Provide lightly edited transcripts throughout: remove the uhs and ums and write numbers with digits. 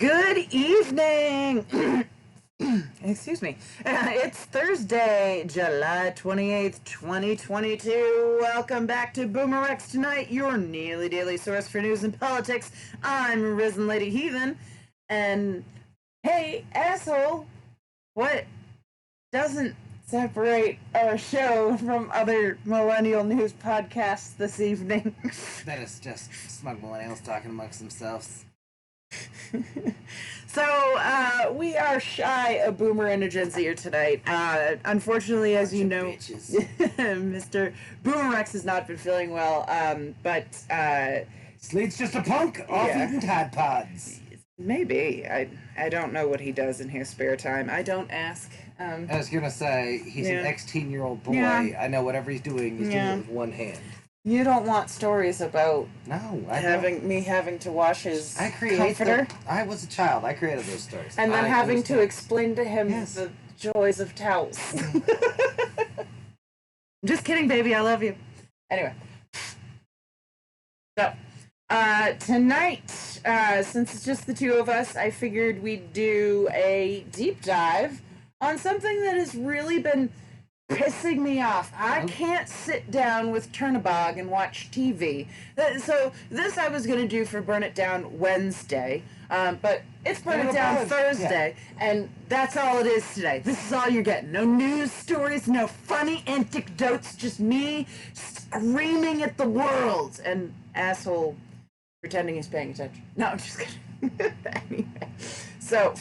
Good evening. Excuse me. It's Thursday, July 28th, 2022. Welcome back to BoomerRexTonight, your nearly daily source for news and politics. I'm RisenLadyHeathen. And hey, asshole, what doesn't separate our show from other millennial news podcasts this evening? That is just smug millennials talking amongst themselves. So, we are shy of Boomer and a Gen Zer tonight. Unfortunately, as you know, Mr. BoomerRex has not been feeling well, but Sleet's just a punk off eating Tide Pods. Maybe. I don't know what he does in his spare time. I don't ask. I was going to say, he's an ex-teen-year-old boy. Yeah. I know whatever he's doing doing it with one hand. You don't want stories about me having to wash his comforter? I was a child. I created those stories. And then having to explain to him the joys of towels. Just kidding, baby. I love you. Anyway. So, tonight, since it's just the two of us, I figured we'd do a deep dive on something that has really been pissing me off. I can't sit down with Turnabog and watch TV. So this I was going to do for Burn It Down Wednesday, but it's Burn It Down Thursday, and that's all it is today. This is all you're getting. No news stories, no funny anecdotes, just me screaming at the world and asshole pretending he's paying attention. No, I'm just kidding. Anyway, so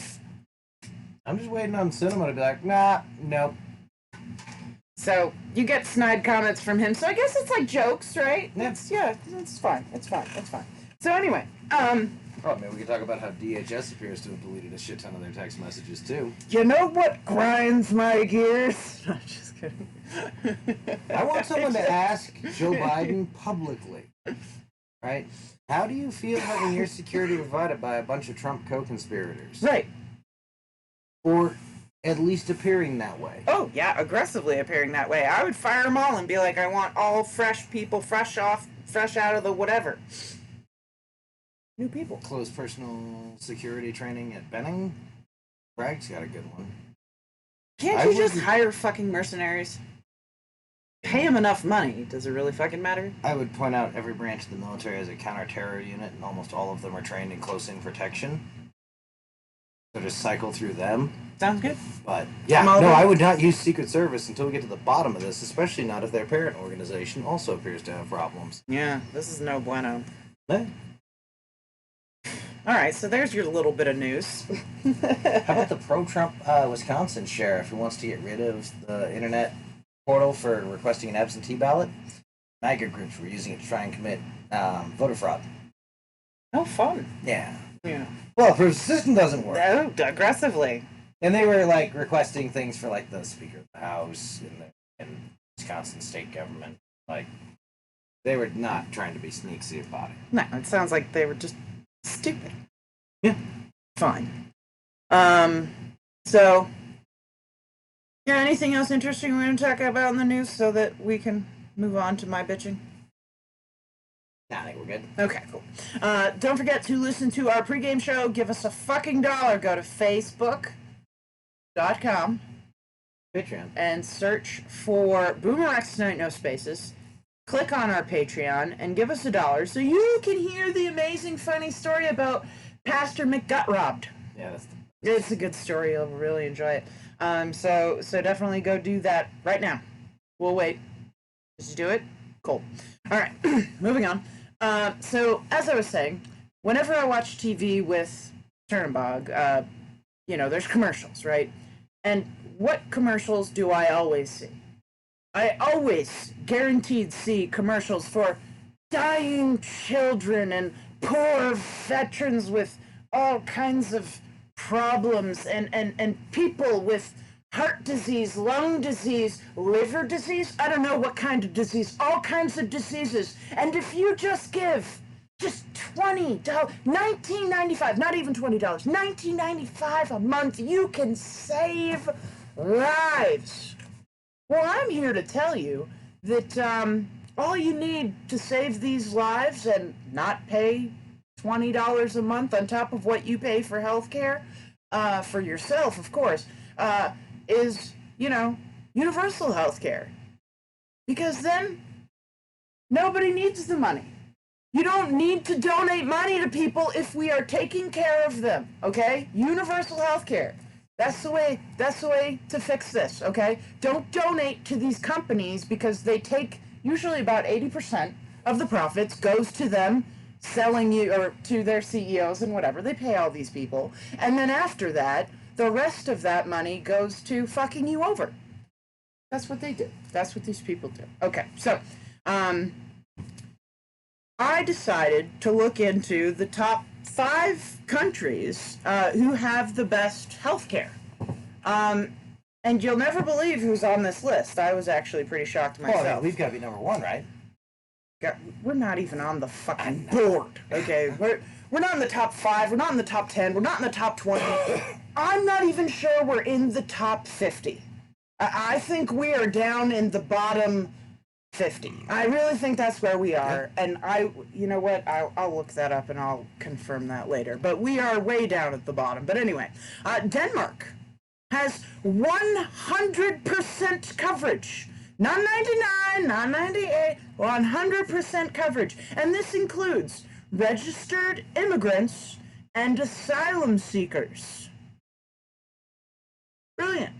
I'm just waiting on Cinema to be like, nah, nope. So, you get snide comments from him, so I guess it's like jokes, right? It's fine. It's fine. So anyway, maybe we could talk about how DHS appears to have deleted a shit ton of their text messages, too. You know what grinds my gears? No, just kidding. I want someone to ask Joe Biden publicly, right? How do you feel having your security provided by a bunch of Trump co-conspirators? Right. Or at least appearing that way. Oh, yeah, aggressively appearing that way. I would fire them all and be like, I want all fresh people, fresh out of the whatever. New people. Close personal security training at Benning. Bragg's got a good one. Can't you just hire fucking mercenaries? Pay them enough money. Does it really fucking matter? I would point out every branch of the military has a counter-terror unit, and almost all of them are trained in close-in protection. So just cycle through them. Sounds good. But, I would not use Secret Service until we get to the bottom of this, especially not if their parent organization also appears to have problems. Yeah, this is no bueno. Eh? Alright, so there's your little bit of news. How about the pro-Trump Wisconsin sheriff who wants to get rid of the internet portal for requesting an absentee ballot? MAGA groups were using it to try and commit voter fraud. Oh, fun. Yeah. Yeah. Well, if the system doesn't work. Oh, aggressively. And they were, requesting things for, the Speaker of the House and Wisconsin state government. They were not trying to be sneaky about it. No, it sounds like they were just stupid. Yeah. Fine. So, anything else interesting we're going to talk about in the news so that we can move on to my bitching? I think we're good. Okay, cool. Don't forget to listen to our pregame show. Give us a fucking dollar. Go to Facebook.com. Patreon. And search for BoomerRexTonight, no spaces. Click on our Patreon and give us $1 so you can hear the amazing, funny story about Pastor McGutrobbed. Yeah, it's a good story. You'll really enjoy it. So definitely go do that right now. We'll wait. Did you do it? Cool. All right, moving on. So, as I was saying, whenever I watch TV with Turnabog, there's commercials, right? And what commercials do I always see? I always guaranteed see commercials for dying children and poor veterans with all kinds of problems and people with heart disease, lung disease, liver disease, I don't know what kind of disease, all kinds of diseases. And if you just give just $20, $19.95, not even $20, $19.95 a month, you can save lives. Well, I'm here to tell you that all you need to save these lives and not pay $20 a month on top of what you pay for healthcare, for yourself, of course, is, universal healthcare. Because then nobody needs the money. You don't need to donate money to people if we are taking care of them, okay? Universal healthcare. That's the way to fix this, okay? Don't donate to these companies because they take usually about 80% of the profits goes to them selling you, or to their CEOs and whatever. They pay all these people. And then after that, the rest of that money goes to fucking you over. That's what they do. That's what these people do. Okay, so, I decided to look into the top 5 countries who have the best healthcare. And you'll never believe who's on this list. I was actually pretty shocked myself. Well, we've got to be number 1, right? We're not even on the fucking board, okay? We're not in the top 5. We're not in the top 10. We're not in the top 20. I'm not even sure we're in the top 50. I think we are down in the bottom 50. I really think that's where we are, and you know what? I'll look that up and I'll confirm that later. But we are way down at the bottom. But anyway, Denmark has 100% coverage. Not 99, not 98, 100% coverage. And this includes registered immigrants and asylum seekers. Brilliant.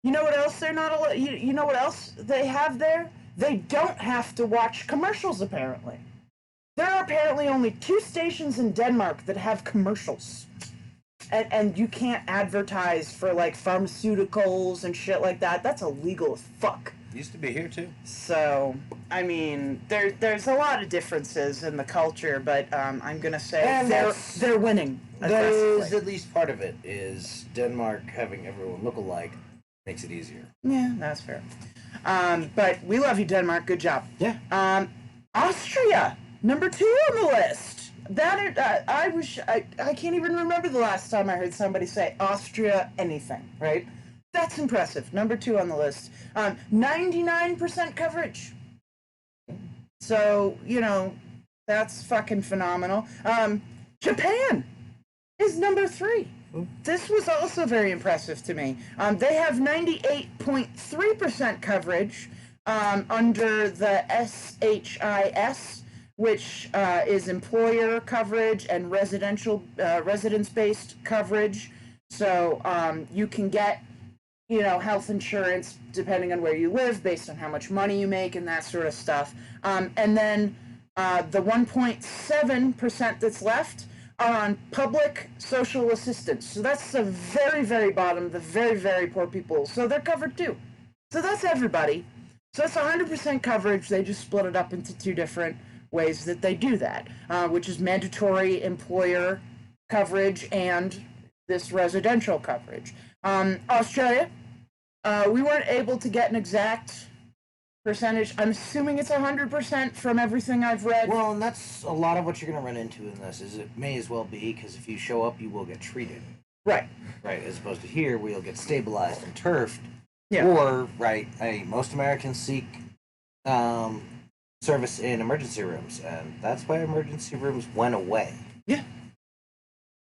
You know what else they're not? You know what else they have there? They don't have to watch commercials, apparently. There are apparently only 2 stations in Denmark that have commercials. And you can't advertise for, like, pharmaceuticals and shit like that. That's illegal as fuck. Used to be here, too. So, I mean, there's a lot of differences in the culture, but I'm going to say they're winning. That is at least part of it, is Denmark having everyone look alike makes it easier. Yeah, that's fair. But we love you, Denmark. Good job. Yeah. Austria, number 2 on the list. I can't even remember the last time I heard somebody say Austria anything, right? That's impressive. Number 2 on the list. 99% coverage. So, that's fucking phenomenal. Japan is number 3. This was also very impressive to me. They have 98.3% coverage under the SHIS, which is employer coverage and residence-based coverage. So you can get, health insurance depending on where you live, based on how much money you make and that sort of stuff. And then the 1.7% that's left are on public social assistance. So that's the very, very bottom, the very, very poor people. So they're covered too. So that's everybody. So it's 100% coverage. They just split it up into 2 different ways that they do that, which is mandatory employer coverage and this residential coverage. Australia, we weren't able to get an exact percentage. I'm assuming it's 100% from everything I've read. Well, and that's a lot of what you're going to run into in this, is it may as well be, because if you show up, you will get treated. Right. Right, as opposed to here, where you'll get stabilized and turfed. Yeah. Or, most Americans seek service in emergency rooms, and that's why emergency rooms went away. Yeah.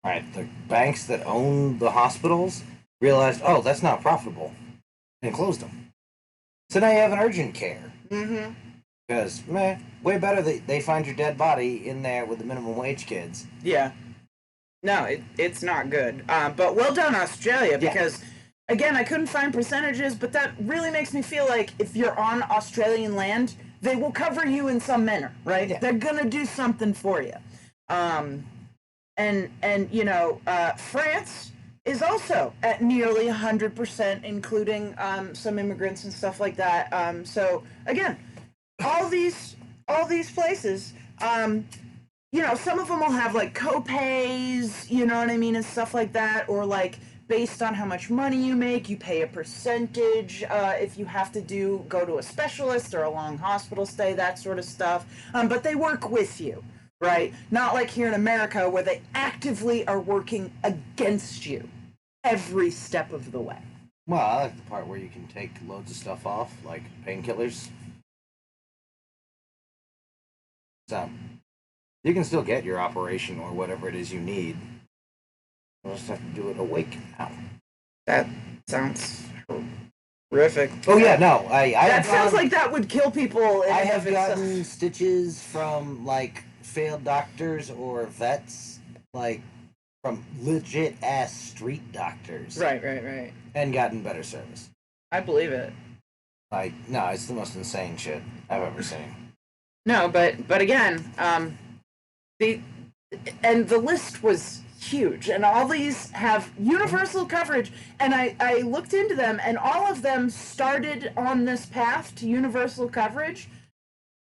Right, the banks that own the hospitals realized, oh, that's not profitable, and closed them. So now you have an urgent care. Mm-hmm. Because, way better they find your dead body in there with the minimum wage kids. Yeah. No, it's not good. But well done, Australia, because, again, I couldn't find percentages, but that really makes me feel like if you're on Australian land, they will cover you in some manner, right? Yeah. They're going to do something for you. France is also at nearly 100%, including some immigrants and stuff like that. So again, all these places, some of them will have like co-pays, you know what I mean, and stuff like that, or like based on how much money you make, you pay a percentage if you have to go to a specialist or a long hospital stay, that sort of stuff. But they work with you. Right? Not like here in America where they actively are working against you every step of the way. Well, I like the part where you can take loads of stuff off, like painkillers. So, You can still get your operation or whatever it is you need. You'll just have to do it awake now. That sounds horrific. Oh yeah, no, that sounds like that would kill people. I have gotten stitches from like failed doctors or vets, like from legit ass street doctors. Right. And gotten better service. I believe it. Like, no, it's the most insane shit I've ever seen. No, but again, the list was huge, and all these have universal coverage, and I looked into them, and all of them started on this path to universal coverage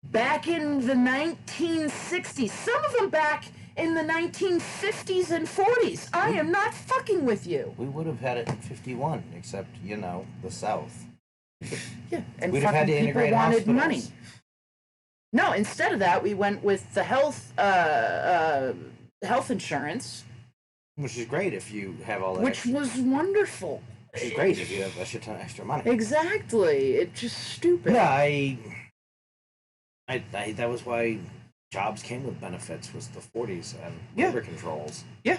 back in the 1960s. Some of them back in the 1950s and 40s. I am not fucking with you. We would have had it in 51, except, you know, the South. Yeah, and we'd have had to integrate people wanted hospitals. money. No, instead of that, we went with the health insurance, which is great if you have all that. Which was wonderful. Which is great if you have a shit ton of extra money. Exactly. It's just stupid. Yeah, I that was why jobs came with benefits, was the 40s and labor controls. Yeah.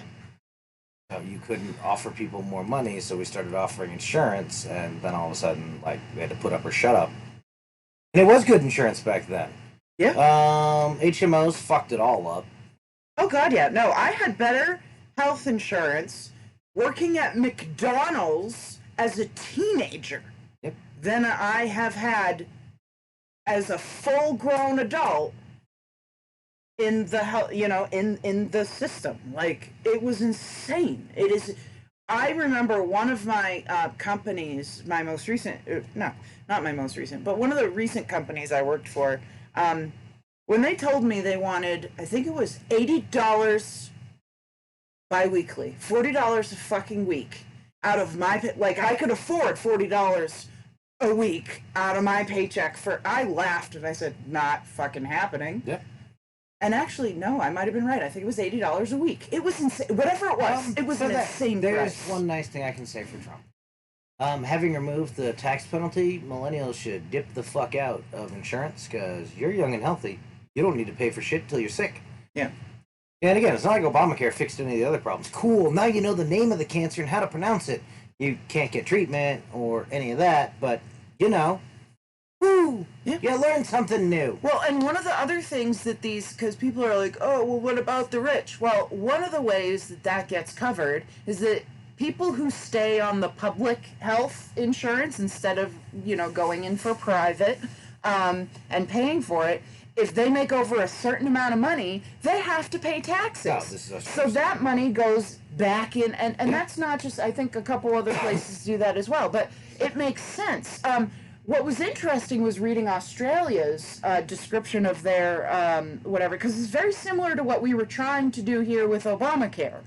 So you couldn't offer people more money, so we started offering insurance, and then all of a sudden, like, we had to put up or shut up. And it was good insurance back then. Yeah. HMOs fucked it all up. Oh god, yeah. No, I had better health insurance working at McDonald's as a teenager than I have had as a full-grown adult in the in the system. Like, it was insane. It is. I remember one of my companies, my most recent, no, not my most recent, but one of the recent companies I worked for, when they told me they wanted, I think it was $80 bi-weekly, $40 a fucking week out of my, like, I could afford $40 a week out of my paycheck I laughed and I said, not fucking happening. Yeah. And actually, no, I might have been right. I think it was $80 a week. It was insane. Whatever it was, it was an insane There's price. one nice thing I can say for Trump. Having removed the tax penalty, millennials should dip the fuck out of insurance, because you're young and healthy. You don't need to pay for shit till you're sick. Yeah. And again, it's not like Obamacare fixed any of the other problems. Cool, now you know the name of the cancer and how to pronounce it. You can't get treatment or any of that, but, you know, woo! Yeah. You learned something new. Well, and one of the other things that because people are like, oh, well, what about the rich? Well, one of the ways that gets covered is that people who stay on the public health insurance instead of, going in for private and paying for it, if they make over a certain amount of money, they have to pay taxes. So that money goes back in, and that's not just, I think a couple other places do that as well, but it makes sense. What was interesting was reading Australia's description of their whatever, because it's very similar to what we were trying to do here with Obamacare,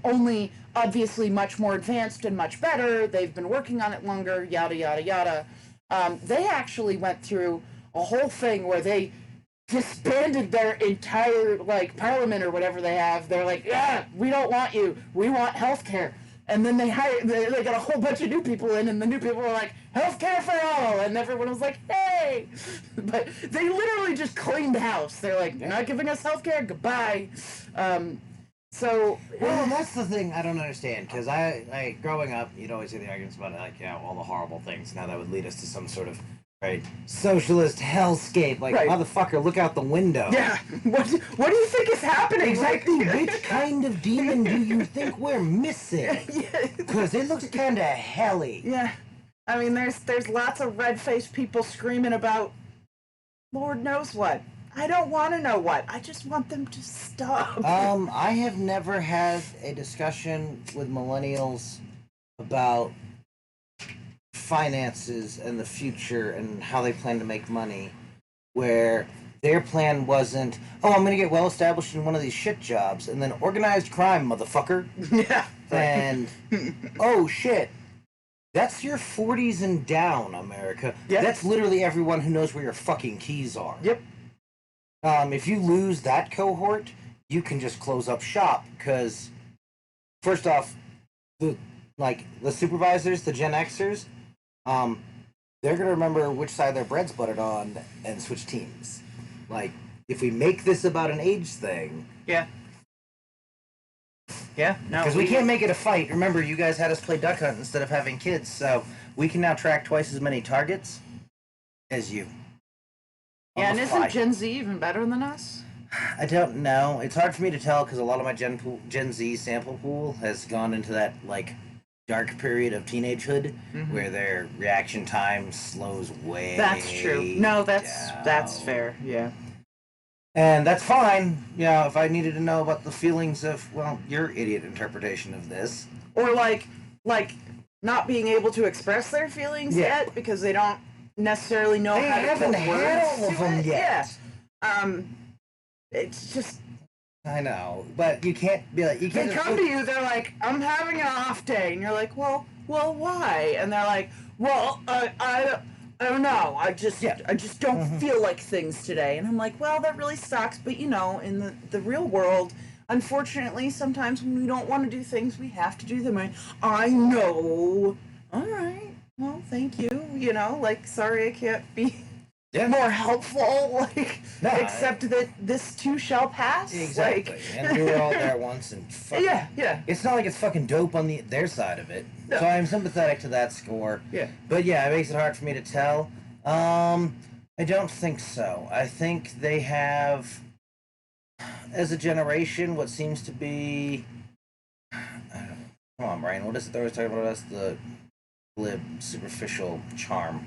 only obviously much more advanced and much better. They've been working on it longer, yada, yada, yada. They actually went through a whole thing where they disbanded their entire, parliament or whatever they have. They're like, yeah, we don't want you. We want health care. And then they got a whole bunch of new people in, and the new people were like, healthcare for all, and everyone was like, hey! But they literally just cleaned house. They're like, you're not giving us healthcare? Goodbye. Well, that's the thing I don't understand, because I growing up, you'd always hear the arguments about, all the horrible things. Now that would lead us to some sort of, socialist hellscape. Motherfucker, look out the window. Yeah. What do you think is happening? Exactly. Which kind of demon do you think we're missing? Because it looks kind of helly. Yeah. I mean, there's lots of red-faced people screaming about Lord knows what. I don't want to know what. I just want them to stop. I have never had a discussion with millennials about finances and the future and how they plan to make money, where their plan wasn't, I'm going to get well established in one of these shit jobs, and then organized crime, motherfucker. Yeah. And, oh shit, that's your 40s and down, America. Yep. That's literally everyone who knows where your fucking keys are. Yep. If you lose that cohort, you can just close up shop, because, first off, the supervisors, the Gen Xers, they're going to remember which side their bread's buttered on and switch teams. if we make this about an age thing. Yeah. Yeah, no. Because we can't make it a fight. Remember, you guys had us play duck hunt instead of having kids, so we can now track twice as many targets as you. Yeah, and isn't Gen Z even better than us? I don't know. It's hard for me to tell because a lot of my Gen Z sample pool has gone into that, like, dark period of teenagehood where their reaction time slows way down. That's true. No, that's fair, yeah. And that's fine, you know, if I needed to know about the feelings of, well, your idiot interpretation of this. Or, like not being able to express their feelings yet because they don't necessarily know how to put words all of them yet. Yeah. It's just... I know, but you can't be like... You can't they come to you, they're like, I'm having an off day. And you're like, well, why? And they're like, well, I don't know. I just don't feel like things today. And I'm like, well, that really sucks. But, you know, in the real world, unfortunately, sometimes when we don't want to do things, we have to do them. I know. All right. Well, thank you. You know, like, sorry I can't be more helpful. Like, except that this too shall pass. Exactly. Like, and we were all there once. And yeah. It's not like it's fucking dope on their side of it. No. So I'm sympathetic to that score. Yeah. But yeah, it makes it hard for me to tell. I don't think so. I think they have, as a generation, what seems to be... come on, Brian. What is it they're always talking about? That's the glib, superficial charm.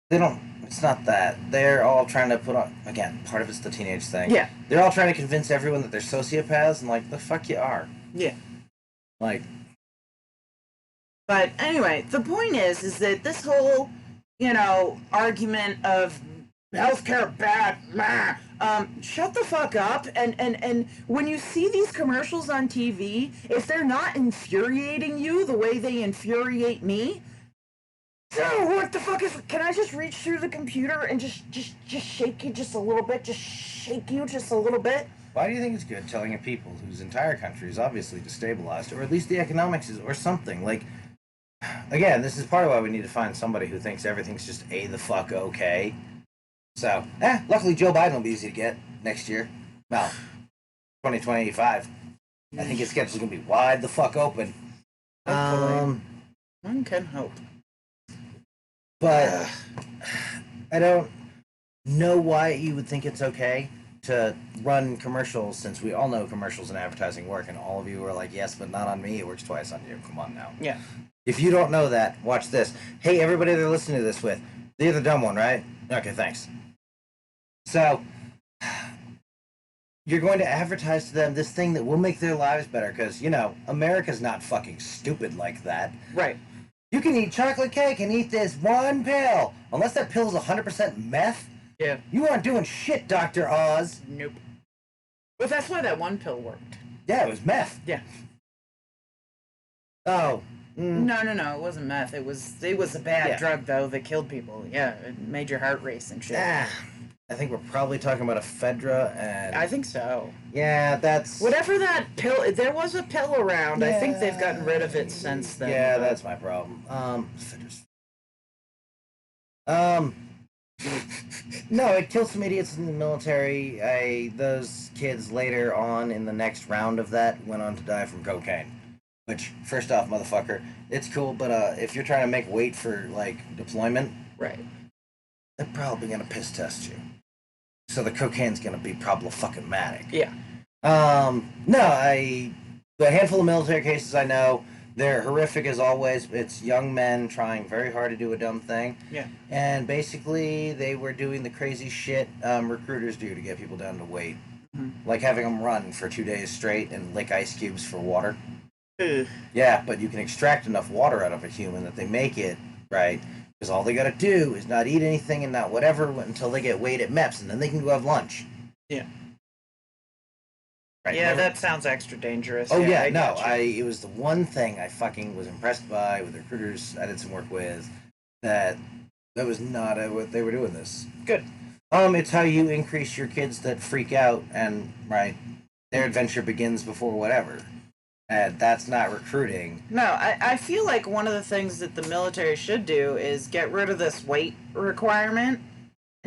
They don't... It's not that. They're all trying to put on... Again, part of it's the teenage thing. Yeah. They're all trying to convince everyone that they're sociopaths, and like, the fuck you are. Yeah. Like... But anyway, the point is that this whole, you know, argument of healthcare bad, shut the fuck up. And when you see these commercials on TV, if they're not infuriating you the way they infuriate me, so what the fuck is? Can I just reach through the computer and just shake you just a little bit? Just shake you just a little bit? Why do you think it's good telling a people whose entire country is obviously destabilized, or at least the economics is, or something like? Again, this is part of why we need to find somebody who thinks everything's just the fuck okay. So, luckily Joe Biden will be easy to get next year. Well, 2025. I think his schedule's gonna be wide the fuck open. One can hope. But I don't know why you would think it's okay to run commercials, since we all know commercials and advertising work, and all of you are like, yes, but not on me. It works twice on you. Come on now. Yeah. If you don't know that, watch this. Hey, everybody they're listening to this with, they're the dumb one, right? Okay, thanks. So, you're going to advertise to them this thing that will make their lives better, because, you know, America's not fucking stupid like that. Right. You can eat chocolate cake and eat this one pill. Unless that pill is 100% meth, yeah, you aren't doing shit, Dr. Oz. Nope. But that's why that one pill worked. Yeah, it was meth. Yeah. Oh. No, it wasn't meth. It was a bad drug, though, that killed people. Yeah, it made your heart race and shit. I think we're probably talking about ephedra, and... I think so. Yeah, that's... Whatever that pill... There was a pill around. Yeah. I think they've gotten rid of it since then. Yeah, that's my problem. No, it killed some idiots in the military. Those kids later on in the next round of that went on to die from cocaine. Which, first off, motherfucker, it's cool, but if you're trying to make weight for, like, deployment... Right. They're probably gonna piss test you. So the cocaine's gonna be problematic. Yeah. No, the handful of military cases I know, they're horrific as always. It's young men trying very hard to do a dumb thing. Yeah. And basically, they were doing the crazy shit recruiters do to get people down to weight. Mm-hmm. Like having them run for 2 days straight and lick ice cubes for water. Yeah, but you can extract enough water out of a human that they make it, right? Because all they gotta do is not eat anything and not whatever until they get weighed at MEPS, and then they can go have lunch. Yeah. Right, yeah, that sounds extra dangerous. Oh yeah, it was the one thing I fucking was impressed by with recruiters I did some work with, that was not what they were doing this. Good. It's how you increase your kids that freak out and, right, their adventure begins before whatever. And that's not recruiting. No, I feel like one of the things that the military should do is get rid of this weight requirement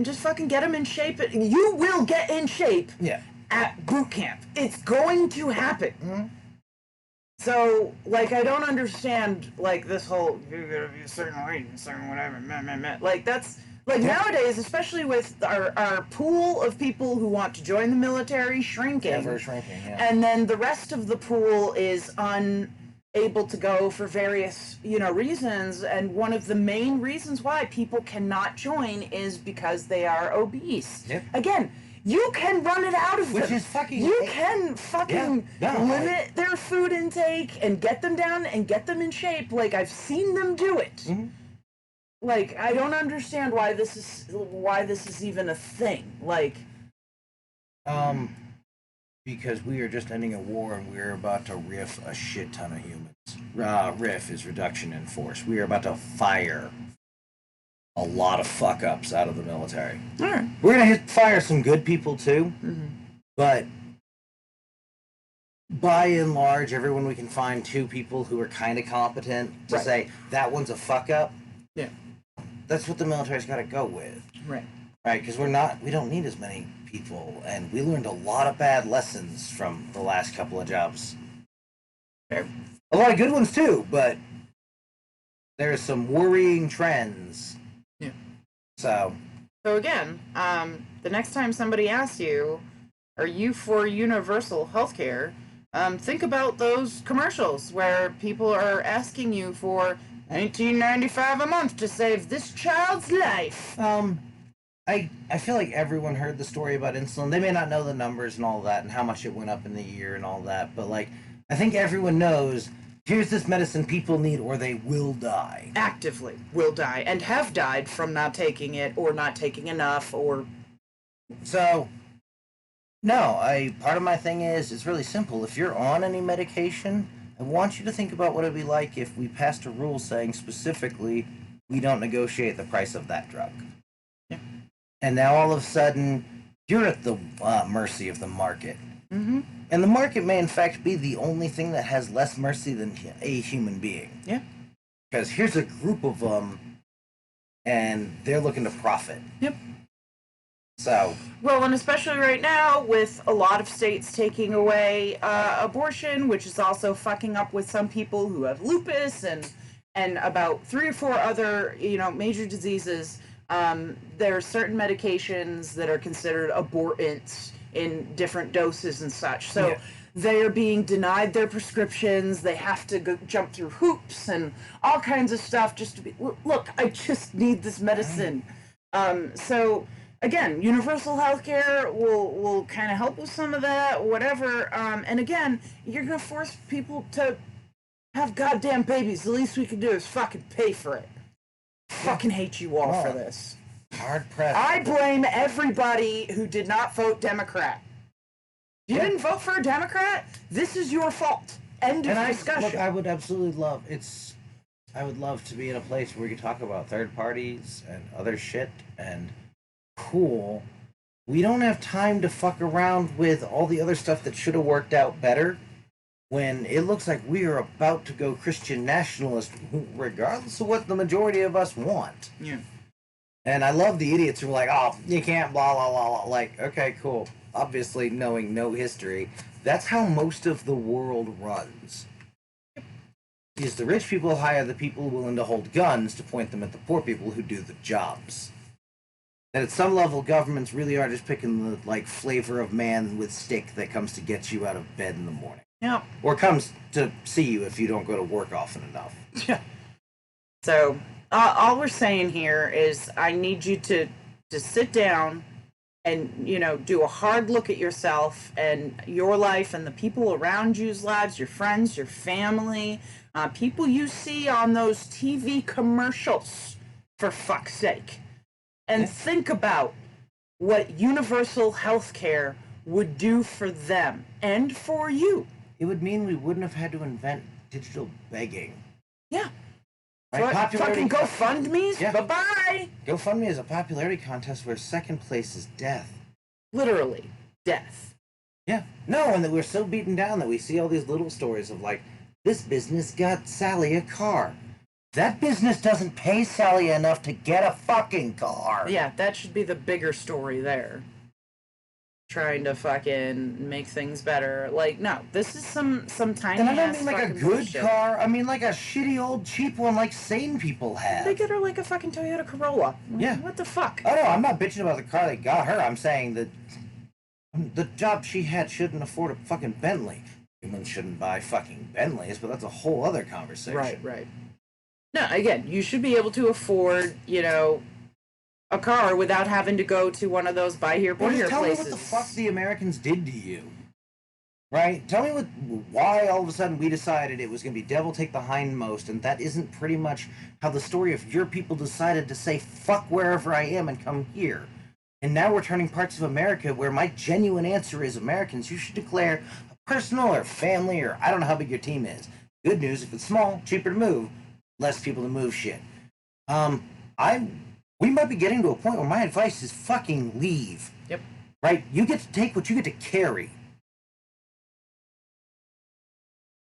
and just fucking get them in shape. You will get in shape at boot camp. It's going to happen. Mm-hmm. So, like, I don't understand, like, this whole, you gotta be a certain weight, a certain whatever, meh. Like, that's, like, nowadays, especially with our pool of people who want to join the military shrinking. Ever shrinking, And then the rest of the pool is unable to go for various, reasons. And one of the main reasons why people cannot join is because they are obese. Yep. Again, you can run it out of them. Which is fucking... You can fucking limit their food intake and get them down and get them in shape. Like, I've seen them do it. Mm-hmm. Like, I don't understand why this is even a thing. Like... Because we are just ending a war and we're about to riff a shit ton of humans. Riff is reduction in force. We are about to fire a lot of fuck-ups out of the military. All right. We're going to fire some good people, too. Mm-hmm. But by and large, everyone we can find 2 people who are kind of competent to say, that one's a fuck-up. Yeah. That's what the military's got to go with. Right. Right, because we don't need as many people, and we learned a lot of bad lessons from the last couple of jobs. A lot of good ones, too, but there's some worrying trends. Yeah. So again, the next time somebody asks you, are you for universal health care, think about those commercials where people are asking you for $19.95 a month to save this child's life. I feel like everyone heard the story about insulin. They may not know the numbers and all that and how much it went up in the year and all that, but like I think everyone knows here's this medicine people need or they will die. Actively will die and have died from not taking it or not taking enough or... So, no, part of my thing is, it's really simple. If you're on any medication, I want you to think about what it'd be like if we passed a rule saying specifically we don't negotiate the price of that drug. Yeah. And now all of a sudden, you're at the mercy of the market. Mm-hmm. And the market may in fact be the only thing that has less mercy than a human being. Yeah. Because here's a group of them, and they're looking to profit. Yep. So... Well, and especially right now, with a lot of states taking away abortion, which is also fucking up with some people who have lupus and about 3 or 4 other, major diseases, there are certain medications that are considered abortants in different doses and such. So they are being denied their prescriptions. They have to go jump through hoops and all kinds of stuff just to be, look, I just need this medicine. So... Again, universal health care will kind of help with some of that, whatever. And again, you're going to force people to have goddamn babies. The least we can do is fucking pay for it. Fucking hate you all for this. Hard pressed. I blame everybody who did not vote Democrat. If you didn't vote for a Democrat, this is your fault. End of discussion. Look, I would absolutely love... I would love to be in a place where we could talk about third parties and other shit and... Cool. We don't have time to fuck around with all the other stuff that should have worked out better when it looks like we are about to go Christian nationalist regardless of what the majority of us want. Yeah. And I love the idiots who are like, oh, you can't blah, blah, blah, blah. Like, okay, cool. Obviously, knowing no history, that's how most of the world runs. Is the rich people hire the people willing to hold guns to point them at the poor people who do the jobs. And at some level, governments really are just picking the, flavor of man with stick that comes to get you out of bed in the morning. Yeah. Or comes to see you if you don't go to work often enough. Yeah. So, all we're saying here is I need you to sit down and, do a hard look at yourself and your life and the people around you's lives, your friends, your family, people you see on those TV commercials, for fuck's sake. And think about what universal health care would do for them and for you. It would mean we wouldn't have had to invent digital begging. Yeah. Right? Fucking GoFundMe's? Yeah. Bye-bye! GoFundMe is a popularity contest where second place is death. Literally. Death. Yeah. No, and that we're so beaten down that we see all these little stories of, this business got Sally a car. That business doesn't pay Sally enough to get a fucking car. Yeah, that should be the bigger story there. Trying to fucking make things better. Like, no, this is some tiny. And I don't mean like a good bullshit. car. I mean like a shitty old cheap one like sane people have. They get her like a fucking Toyota Corolla. Yeah. What the fuck? Oh no, I'm not bitching about the car they got her. I'm saying that the job she had shouldn't afford a fucking Bentley. Humans shouldn't buy fucking Bentleys, but that's a whole other conversation. Right. No, again, you should be able to afford, a car without having to go to one of those buy here, pay here tell places. me what the fuck the Americans did to you. Right? Tell me why all of a sudden we decided it was going to be devil take the hindmost, and that isn't pretty much how the story of your people decided to say fuck wherever I am and come here. And now we're turning parts of America where my genuine answer is Americans, you should declare a personal or family or I don't know how big your team is. Good news, if it's small, cheaper to move, less people to move shit. We might be getting to a point where my advice is fucking leave. Yep. Right? You get to take what you get to carry.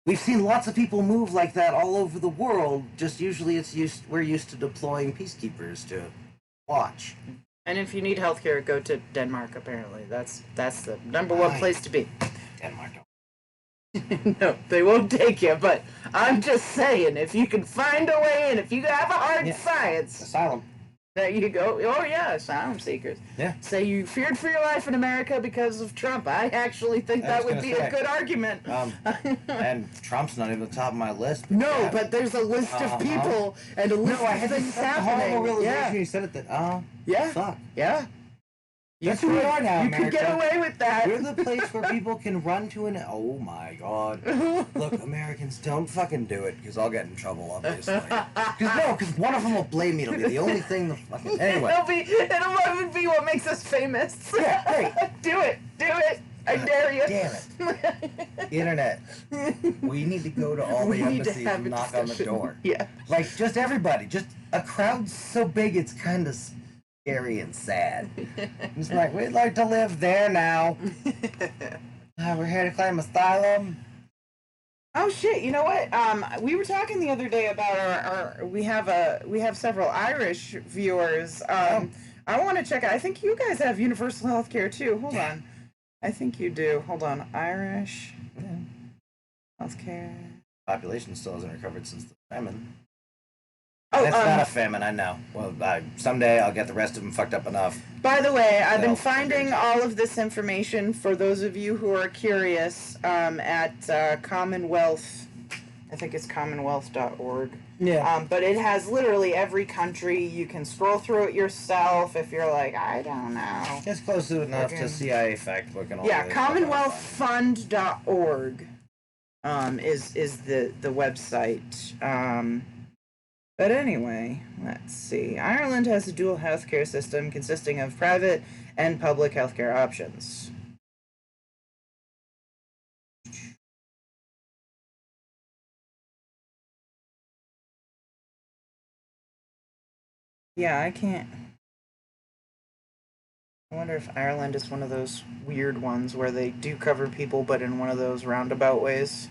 We've seen lots of people move like that all over the world. Just usually we're used to deploying peacekeepers to watch. And if you need healthcare, go to Denmark. Apparently, that's the number one place to be. Denmark. No, they won't take you. But I'm just saying, if you can find a way, and if you have a hard science, asylum. There you go. Oh yeah, asylum seekers. Yeah. Say you feared for your life in America because of Trump. I actually think that would be a good argument. And Trump's not even the top of my list. No, but there's a list of people and a list of things happening. Realization you said it that. Yeah. Fuck. Yeah. That's who we are now, You America. can get away with that. We're the place where people can run to an... Oh, my God. Look, Americans, don't fucking do it, because I'll get in trouble, obviously. Because one of them will blame me. It'll be the only thing the fucking... Anyway. It'll be what makes us famous. Yeah, great. Do it. I dare you. Damn it. Internet. We need to go to all the embassies and knock on the door. Yeah. Like, just everybody. Just a crowd so big it's kind of... scary and sad. It's like, we'd like to live there now. We're here to claim asylum. Oh shit! You know what? We were talking the other day about our we have several Irish viewers. I want to check out. I think you guys have universal health care too. Hold on. I think you do. Hold on. Irish health care. Population still hasn't recovered since the famine. Oh, that's not a famine, I know. Well, someday I'll get the rest of them fucked up enough. By the way, I've been finding all of this information for those of you who are curious at Commonwealth. I think it's commonwealth.org. Yeah. But it has literally every country. You can scroll through it yourself if you're like, I don't know. It's close to enough to CIA fact book and all that. Yeah, commonwealthfund.org is the website. But anyway, let's see. Ireland has a dual healthcare system consisting of private and public healthcare options. Yeah, I can't... I wonder if Ireland is one of those weird ones where they do cover people, but in one of those roundabout ways.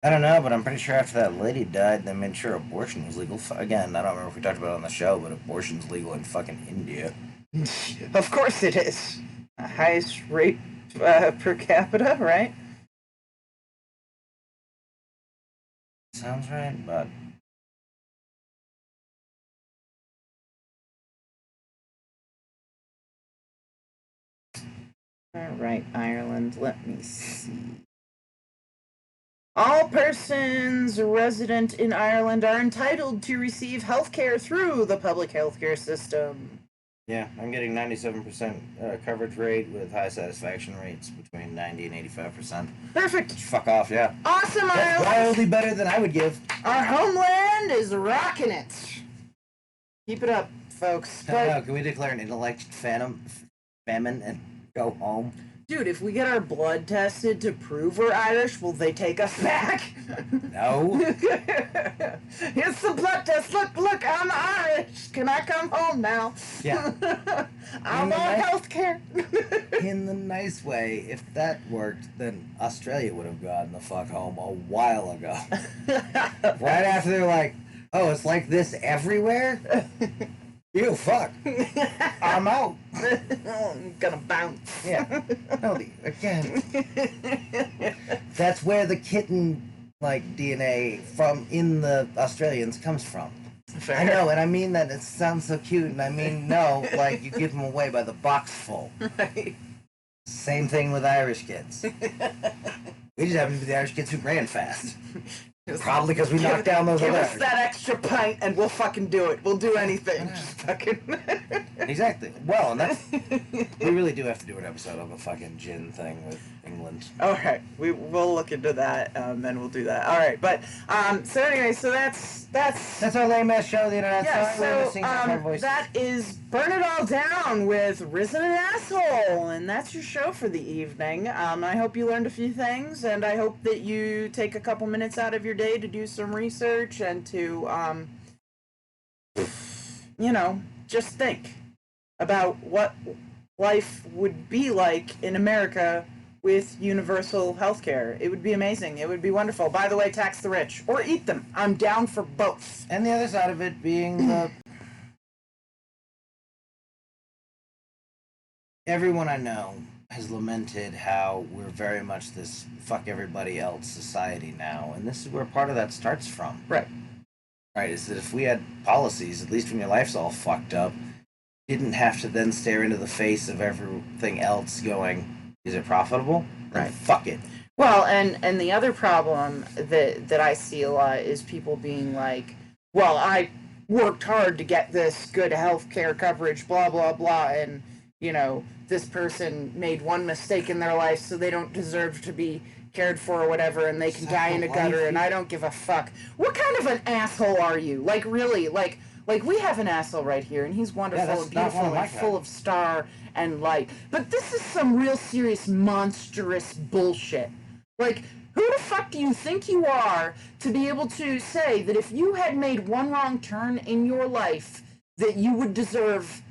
I don't know, but I'm pretty sure after that lady died, they made sure abortion was legal. Again, I don't remember if we talked about it on the show, but abortion's legal in fucking India. Of course it is. The highest rate per capita, right? Sounds right, but... Alright, Ireland, let me see. All persons resident in Ireland are entitled to receive health care through the public healthcare system. Yeah, I'm getting 97% coverage rate with high satisfaction rates between 90 and 85%. Perfect. Fuck off, yeah. Awesome, That's Ireland. wildly better than I would give. Our homeland is rocking it. Keep it up, folks. Can we declare an intellect famine and go home? Dude, if we get our blood tested to prove we're Irish, will they take us back? No. Here's the blood test. Look, I'm Irish. Can I come home now? Yeah. I want health care. In the nice way, if that worked, then Australia would have gotten the fuck home a while ago. Right after they're like, Oh, it's like this everywhere? You fuck. I'm out. I'm gonna bounce. Yeah. No, again. That's where the kitten DNA from in the Australians comes from. Fair. I know, and I mean that it sounds so cute, and I mean no, you give them away by the box full. Right. Same thing with Irish kids. We just happen to be the Irish kids who ran fast. Probably because we knocked down those Give other. us that extra pint and we'll fucking do it. We'll do anything. Just fucking. Exactly. Well, and that's. We really do have to do an episode of a fucking gin thing with England. Okay, we'll look into that, and we'll do that. All right, but so anyway, so that's our lame ass show. The internet. Yeah, so that is Burn It All Down with Risen an Asshole, and that's your show for the evening. I hope you learned a few things, and I hope that you take a couple minutes out of your day to do some research and to, just think about what life would be like in America with universal health care. It would be amazing. It would be wonderful. By the way, tax the rich. Or eat them. I'm down for both. And the other side of it being the... Everyone I know has lamented how we're very much this fuck everybody else society now. And this is where part of that starts from. Right. Right, is that if we had policies, at least when your life's all fucked up, you didn't have to then stare into the face of everything else going, is it profitable? Then right. Fuck it. Well, and the other problem that I see a lot is people being like, well, I worked hard to get this good health care coverage, blah, blah, blah, and, this person made one mistake in their life, so they don't deserve to be cared for or whatever, and they can die in a gutter, and I don't give a fuck. What kind of an asshole are you? Like, really? Like we have an asshole right here, and he's wonderful and beautiful and full of star and light. But this is some real serious, monstrous bullshit. Like, who the fuck do you think you are to be able to say that if you had made one wrong turn in your life, that you would deserve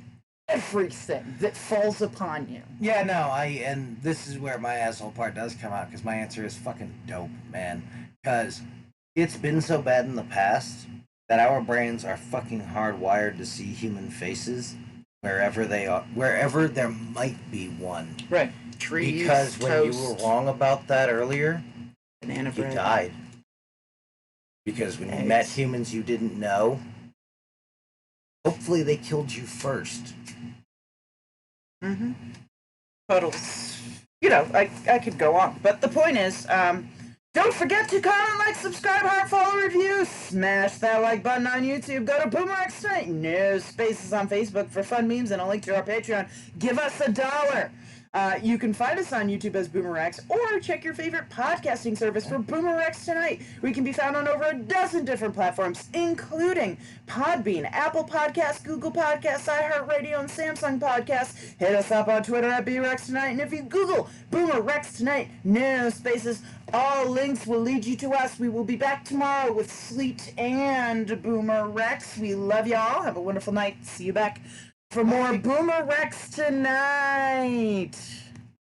everything that falls upon you? Yeah, no, and this is where my asshole part does come out, because my answer is fucking dope, man. Because it's been so bad in the past that our brains are fucking hardwired to see human faces wherever they are, wherever there might be one. Right. Trees, because when toast, you were wrong about that earlier, banana bread. You died. Because when you met humans you didn't know, hopefully they killed you first. Mm-hmm. Puddles. I could go on. But the point is, don't forget to comment, like, subscribe, heart, follow, review, smash that like button on YouTube, go to BoomerRexTonight, no spaces on Facebook for fun memes, and a link to our Patreon. Give us $1. You can find us on YouTube as BoomerX, or check your favorite podcasting service for BoomerRexTonight. We can be found on over a dozen different platforms, including Podbean, Apple Podcasts, Google Podcasts, iHeartRadio, and Samsung Podcasts. Hit us up on Twitter at BoomerRexTonight, and if you Google BoomerRexTonight, no spaces, all links will lead you to us. We will be back tomorrow with Sleet and BoomerRex. We love y'all. Have a wonderful night. See you back for more BoomerRexTonight.